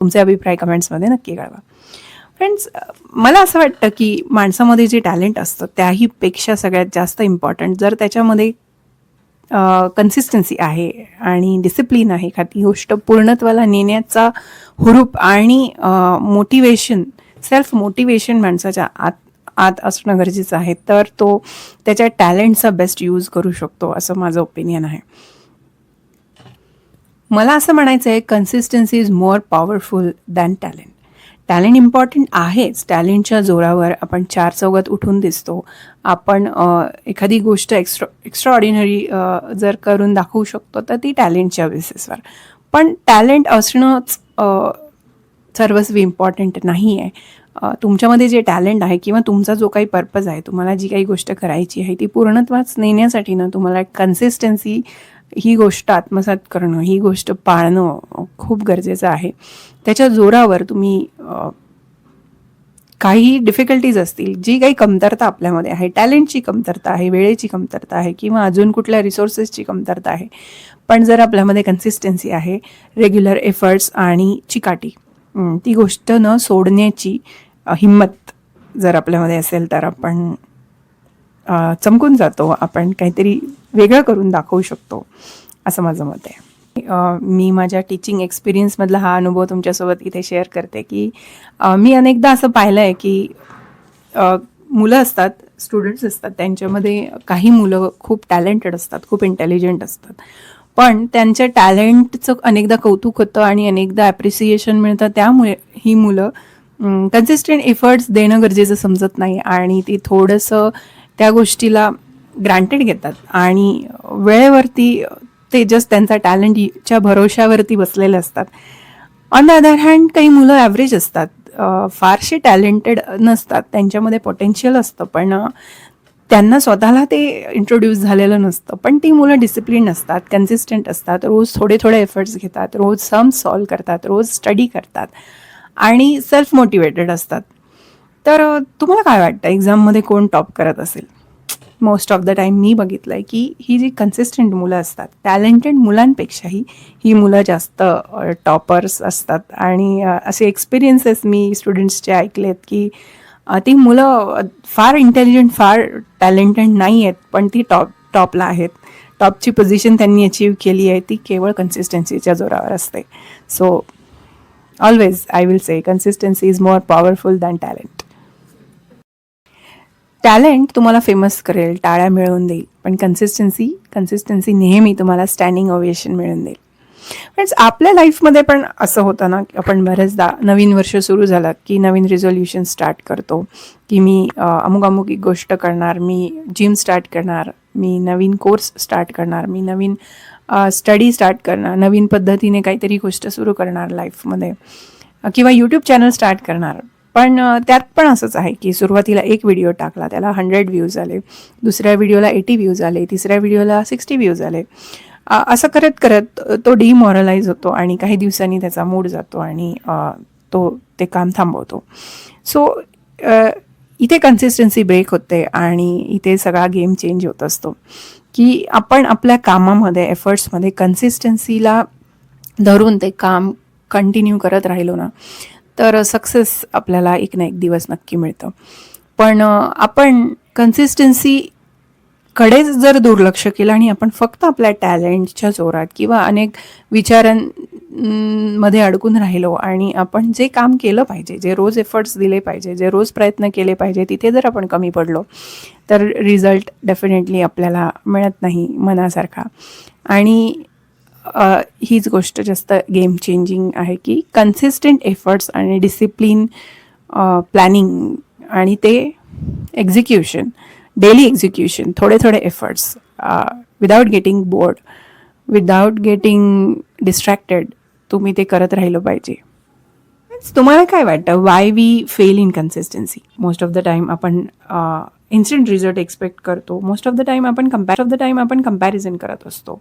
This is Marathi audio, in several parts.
तुमचे अभिप्राय कमेंट्समध्ये नक्की कळवा. फ्रेंड्स, मला असं वाटतं की माणसामध्ये जे टॅलेंट असतं त्याहीपेक्षा सगळ्यात जास्त इम्पॉर्टंट जर त्याच्यामध्ये कन्सिस्टन्सी आहे आणि डिसिप्लिन आहे, एखादी गोष्ट पूर्णत्वाला नेण्याचा हुरूप आणि मोटिवेशन, सेल्फ मोटिवेशन माणसाच्या आत असणं गरजेचं आहे, तर तो त्याच्या टॅलेंटचा बेस्ट यूज करू शकतो, असं माझं ओपिनियन आहे. मला असं म्हणायचं आहे, consistency is more powerful than talent. Talent important आहेच. टॅलेंटच्या जोरावर आपण चार चौघात उठून दिसतो. आपण एखादी गोष्ट एक्स्ट्रा ऑर्डिनरी जर करून दाखवू शकतो तर ती टॅलेंटच्या बेसिसवर. पण टॅलेंट असणंच सर्वस्वी इम्पॉर्टंट नाही आहे. तुमच्यामध्ये जे टॅलेंट आहे किंवा तुमचा जो काही पर्पज आहे, तुम्हाला जी काही गोष्ट करायची आहे ती पूर्णत्वास नेण्यासाठी ना तुम्हाला कन्सिस्टन्सी ही गोष्ट आत्मसात करणं, ही गोष्ट पाळणं खूप गरजेचं आहे. त्याच्या जोरावर तुम्ही काही डिफिकल्टीज असतील, जी काही कमतरता आपल्यामध्ये आहे, टॅलेंटची कमतरता आहे, वेळेची कमतरता आहे किंवा अजून कुठल्या रिसोर्सेसची कमतरता आहे, पण जर आपल्यामध्ये कन्सिस्टन्सी आहे, रेग्युलर एफर्ट्स आणि चिकाटी, ती गोष्ट न सोडण्याची हिंमत जर आपल्यामध्ये असेल तर आपण चमकून जातो. आपण काहीतरी वेगळं करून दाखवू शकतो, असं माझं मत आहे. मी माझ्या टीचिंग एक्सपिरियन्समधला हा अनुभव तुमच्यासोबत इथे शेअर करते की मी अनेकदा असं पाहिलं आहे की मुलं असतात, स्टुडंट्स असतात, त्यांच्यामध्ये काही मुलं खूप टॅलेंटेड असतात, खूप इंटेलिजंट असतात, पण त्यांच्या टॅलेंटचं अनेकदा कौतुक होतं आणि अनेकदा ॲप्रिसिएशन मिळतं. त्यामुळे ही मुलं कन्सिस्टंट एफर्ट्स देणं गरजेचं समजत नाही आणि ती थोडंसं त्या गोष्टीला ग्रांटेड घेतात आणि वेळेवरती ते जस्ट त्यांचा टॅलेंटच्या भरोशावरती बसलेले असतात. ऑन द अदर हँड काही मुलं ॲव्हरेज असतात, फारसे टॅलेंटेड नसतात, त्यांच्यामध्ये पोटेन्शियल असतं पण त्यांना स्वतःला ते इंट्रोड्यूस झालेलं नसतं. पण ती मुलं डिसिप्लिन असतात, कन्सिस्टंट असतात, रोज थोडे थोडे एफर्ट्स घेतात, रोज सम्स सॉल्व करतात, रोज स्टडी करतात आणि सेल्फ मोटिवेटेड असतात. तर तुम्हाला काय वाटतं, एक्झाममध्ये कोण टॉप करत असेल? मोस्ट ऑफ द टाईम मी बघितलं आहे की ही जी कन्सिस्टंट मुलं असतात, टॅलेंटेड मुलांपेक्षाही ही मुलं जास्त टॉपर्स असतात. आणि असे एक्सपिरियन्सेस मी स्टुडंट्सचे ऐकलेत की ती मुलं फार इंटेलिजंट, फार टॅलेंटेड नाही आहेत, पण ती टॉपला आहेत. टॉपची पोझिशन त्यांनी अचीव केली आहे, ती केवळ कन्सिस्टन्सीच्या जोरावर असते. So always I will say consistency is more powerful than talent. Talent तुम्हाला फेमस करेल, टाळ्या मिळवून देईल, पण कन्सिस्टन्सी नेहमी तुम्हाला स्टँडिंग ओवेशन मिळवून देईल. फ्रेंड्स, आपल्या लाईफमध्ये पण असं होतं ना की आपण बऱ्याचदा नवीन वर्ष सुरू झालं की नवीन रिझोल्युशन स्टार्ट करतो की मी अमुक एक गोष्ट करणार, मी जिम स्टार्ट करणार, मी नवीन कोर्स स्टार्ट करणार, मी नवीन स्टडी स्टार्ट करणार, नवीन पद्धतीने काहीतरी गोष्ट सुरू करणार लाईफमध्ये किंवा यूट्यूब चॅनल स्टार्ट करणार. पण त्यात पण असंच आहे की सुरुवातीला एक व्हिडिओ टाकला, त्याला 100 व्ह्यूज आले, दुसऱ्या व्हिडिओला 80 व्ह्यूज आले, तिसऱ्या व्हिडिओला 60 व्ह्यूज आले. असं करत करत तो डिमॉरलाइज होतो आणि काही दिवसांनी त्याचा मूड जातो आणि तो ते काम थांबवतो. सो इथे कन्सिस्टन्सी ब्रेक होते आणि इथे सगळा गेम चेंज होत असतो की आपण आपल्या कामामध्ये, एफर्ट्समध्ये कन्सिस्टन्सीला धरून ते काम कंटिन्यू करत राहिलो ना तर सक्सेस आपल्याला एक ना एक दिवस नक्की मिळतं. पण आपण कन्सिस्टन्सीकडेच जर दुर्लक्ष केलं आणि आपण फक्त आपल्या टॅलेंटच्या जोरात किंवा अनेक विचारांमध्ये अडकून राहिलो आणि आपण जे काम केलं पाहिजे, जे रोज एफर्ट्स दिले पाहिजे, जे रोज प्रयत्न केले पाहिजे, तिथे जर आपण कमी पडलो तर रिझल्ट डेफिनेटली आपल्याला मिळत नाही मनासारखा. आणि हीच गोष्ट जास्त गेम चेंजिंग आहे की कन्सिस्टंट एफर्ट्स आणि डिसिप्लिन, प्लॅनिंग आणि ते एक्झिक्युशन, डेली एक्झिक्युशन, थोडे थोडे efforts, without getting bored, without getting distracted, तुम्ही ते करत राहिलं पाहिजे. तुम्हाला काय वाटतं, why we fail in consistency? Most of the time आपण इन्स्टंट रिझल्ट एक्सपेक्ट करतो. मोस्ट ऑफ द टाईम आपण कम्पॅरिझन करत असतो.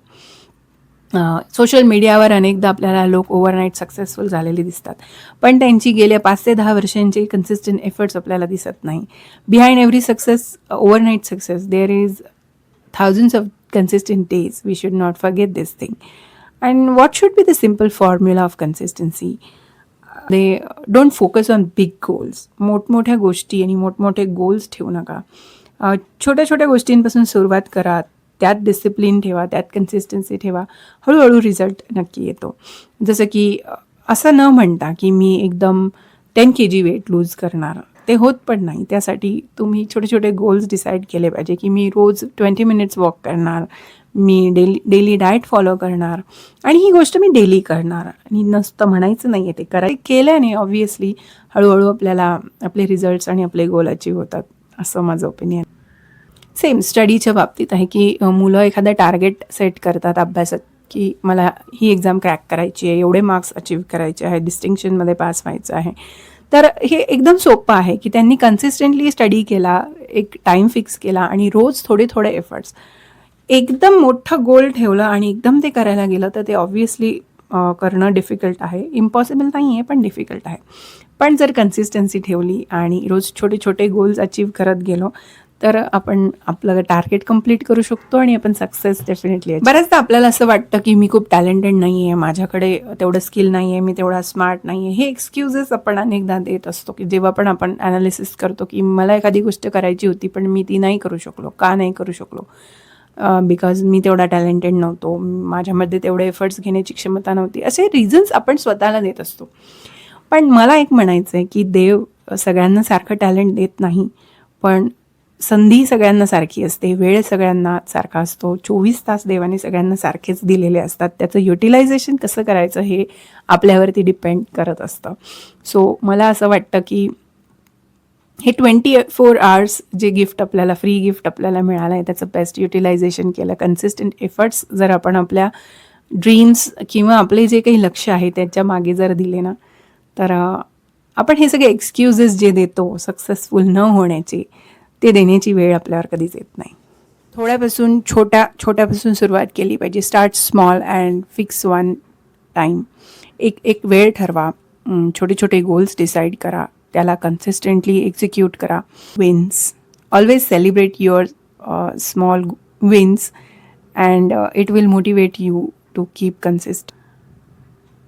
सोशल मीडियावर अनेकदा आपल्याला लोक ओव्हरनाईट सक्सेसफुल झालेले दिसतात, पण त्यांची गेल्या 5 ते 10 वर्षांचे कन्सिस्टंट एफर्ट्स आपल्याला दिसत नाही. Behind every success, overnight success, there is thousands of consistent days. We should not forget this thing. And what should be the simple formula of consistency? They don't focus on big goals. मोठमोठ्या गोष्टी आणि मोठमोठे गोल्स ठेवू नका. छोट्या छोट्या गोष्टींपासून सुरुवात करा, त्यात डिसिप्लिन ठेवा, त्यात कन्सिस्टन्सी ठेवा. हळूहळू रिझल्ट नक्की येतो. जसं की असं न म्हणता की मी एकदम 10 kg वेट लूज करणार, ते होत पण नाही. त्यासाठी तुम्ही छोटे छोटे गोल्स डिसाईड केले पाहिजे की मी रोज 20 मिनिट्स वॉक करणार, मी डेली डाएट फॉलो करणार आणि ही गोष्ट मी डेली करणार. आणि नसतं म्हणायचं नाही आहे, ते केल्याने ऑब्व्हियसली हळूहळू आपल्याला आपले रिझल्ट्स आणि आपले गोल अचीव होतात, असं माझं ओपिनियन. सेम स्टडीच्या बाबतीत आहे की मुलं एखादं टार्गेट सेट करतात अभ्यासात की मला ही एक्झाम क्रॅक करायची आहे, एवढे मार्क्स अचीव करायचे आहे, डिस्टिंक्शनमध्ये पास व्हायचं आहे. तर हे एकदम सोपं आहे की त्यांनी कन्सिस्टंटली स्टडी केला, एक टाईम फिक्स केला आणि रोज थोडे थोडे एफर्ट्स. एकदम मोठं गोल ठेवलं आणि एकदम ते करायला गेलं तर ते ऑब्व्हियसली करणं डिफिकल्ट आहे. इम्पॉसिबल नाही आहे, पण डिफिकल्ट आहे. पण जर कन्सिस्टन्सी ठेवली आणि रोज छोटे छोटे गोल्स अचीव करत गेलो तर आपण आपलं टार्गेट कंप्लीट करू शकतो आणि आपण सक्सेस डेफिनेटली. बऱ्याचदा आपल्याला असं वाटतं की मी खूप टॅलेंटेड नाही आहे, माझ्याकडे तेवढं स्किल नाही आहे, मी तेवढा स्मार्ट नाही आहे. हे एक्सक्युजेस आपण अनेकदा देत असतो की जेव्हा पण आपण ॲनालिसिस करतो की मला एखादी गोष्ट करायची होती पण मी ती नाही करू शकलो. का नाही करू शकलो? बिकॉज मी तेवढा टॅलेंटेड नव्हतो, माझ्यामध्ये तेवढे एफर्ट्स घेण्याची क्षमता नव्हती. असे रिझन्स आपण स्वतःला देत असतो. पण मला एक म्हणायचं आहे की देव सगळ्यांना सारखं टॅलेंट देत नाही, पण संधी सगळ्यांना सारखी असते, वेळ सगळ्यांना सारखा असतो. 24 तास देवाने सगळ्यांना सारखेच दिलेले असतात. त्याचं युटिलायझेशन कसं करायचं हे आपल्यावरती डिपेंड करत असतं. सो मला असं वाटतं की हे 24 आवर्स जे गिफ्ट आपल्याला, फ्री गिफ्ट आपल्याला मिळालं आहे, त्याचं बेस्ट युटिलायझेशन केलं, कन्सिस्टंट एफर्ट्स जर आपण आपल्या ड्रीम्स किंवा आपले जे काही लक्ष आहे त्याच्या मागे जर दिले ना, तर आपण हे सगळे एक्सक्युजेस जे देतो सक्सेसफुल न होण्याचे, ते देण्याची वेळ आपल्यावर कधीच येत नाही. थोड्यापासून छोट्यापासून सुरुवात केली पाहिजे. Start small and fix one time. एक वेळ ठरवा, छोटे छोटे गोल्स डिसाईड करा, त्याला कन्सिस्टंटली एक्झिक्यूट करा. Wins, always celebrate your small wins and it will motivate you to keep consist.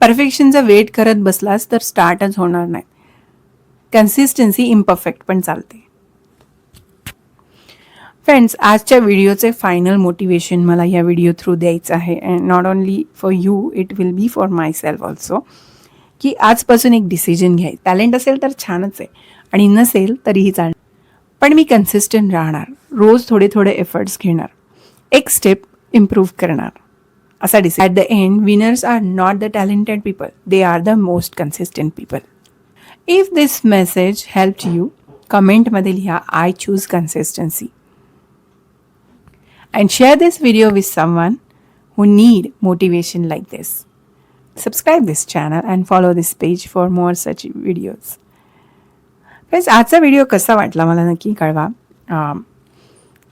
परफेक्शनचा वेट करत बसलास तर स्टार्टच होणार नाही. कन्सिस्टन्सी इम्परफेक्ट पण चालते. फ्रेंड्स, आजच्या व्हिडिओचे फायनल मोटिवेशन मला या व्हिडिओ थ्रू द्यायचं आहे. And not only for you, it will be for my self also. की आजपासून एक डिसिजन घ्यायचं. टॅलेंट असेल तर छानच आहे आणि नसेल तरीही चालणार, पण मी कन्सिस्टंट राहणार, रोज थोडे थोडे एफर्ट्स घेणार, एक स्टेप इम्प्रूव्ह करणार, असा decide. At the end, winners are not the talented people, they are the most consistent people. If this message helped you, कमेंटमध्ये लिहा I choose consistency. And share this video with someone who need motivation like this. Subscribe this channel and follow this page for more such videos. Friends, आजचा व्हिडिओ कसा वाटला मला नक्की कळवा.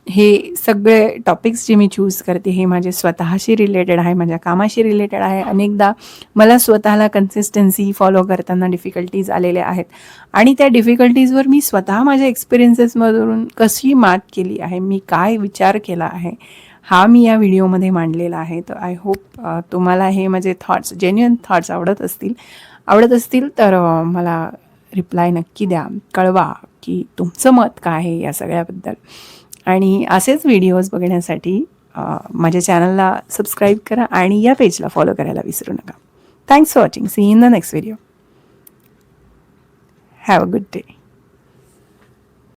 हे सगळे टॉपिक्स जे मी चूज करते हे माझे स्वतःशी रिलेटेड आहे, माझ्या कामाशी रिलेटेड आहे. अनेकदा मला स्वतःला कन्सिस्टन्सी फॉलो करताना डिफिकल्टीज आलेल्या आहेत आणि त्या डिफिकल्टीजवर मी स्वतः माझ्या एक्सपिरियन्सेसमधून कशी मात केली आहे, मी काय विचार केला आहे, हा मी या व्हिडिओमध्ये मांडलेला आहे. तर आय होप तुम्हाला हे माझे थॉट्स, जेन्युइन थॉट्स आवडत असतील तर मला रिप्लाय नक्की द्या, कळवा की तुमचं मत काय आहे या सगळ्याबद्दल. आणि असेच व्हिडिओज बघण्यासाठी माझ्या चॅनलला सबस्क्राईब करा आणि या पेजला फॉलो करायला विसरू नका. Thanks for watching. See in the next video. Have a good day.